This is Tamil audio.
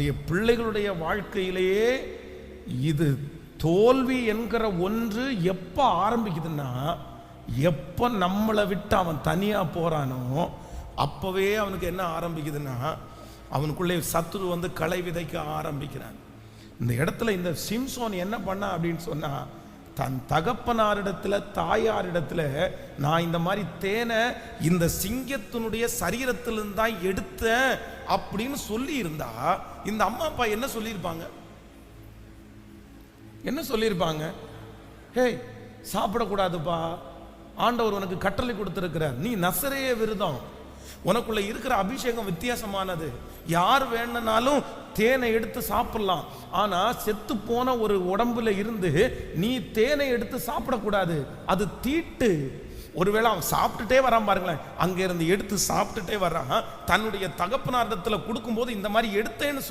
தன்னுடைய பிள்ளைகளுடைய வாழ்க்கையிலேயே இது தோல்வி என்கிற ஒன்று எப்போ ஆரம்பிக்குதுன்னா, எப்போ நம்மளை விட்டு அவன் தனியாக போகிறானோ அப்போவே அவனுக்கு என்ன ஆரம்பிக்குதுன்னா, அவனுக்குள்ளே சத்துரு வந்து களை விதைக்க ஆரம்பிக்கிறான். இந்த இடத்துல இந்த சிம்சோன் என்ன பண்ணா அப்படின்னு சொன்னால், தன் தகப்பனாரிடத்துல தாயாரிடத்துல நான் இந்த மாதிரி தேனை இந்த சிங்கத்தினுடைய சரீரத்திலிருந்து தான் எடுத்தேன் அப்படின்னு சொல்லி இருந்தா இந்த அம்மா அப்பா என்ன சொல்லியிருப்பாங்க? என்ன சொல்லியிருப்பாங்க? ஹே, சாப்பிடக்கூடாதுப்பா, ஆண்டவர் உனக்கு கட்டளை கொடுத்திருக்கிறார், நீ நசரேய விரதம், உனக்குள்ள இருக்கிற அபிஷேகம் வித்தியாசமானது, யார் வேணும்னாலும் தேனை எடுத்து சாப்பிடலாம், ஆனா செத்து போன ஒரு உடம்புல இருந்து நீ தேனை எடுத்து சாப்பிடக்கூடாது, அது தீட்டு. ஒருவேளை அவன் சாப்பிட்டுட்டே வரான் பாருங்களேன், அங்க இருந்து எடுத்து சாப்பிட்டுட்டே வர்றான், தன்னுடைய தகப்பனாரிடத்துல கொடுக்கும் போது இந்த மாதிரி எடுத்தேன்னு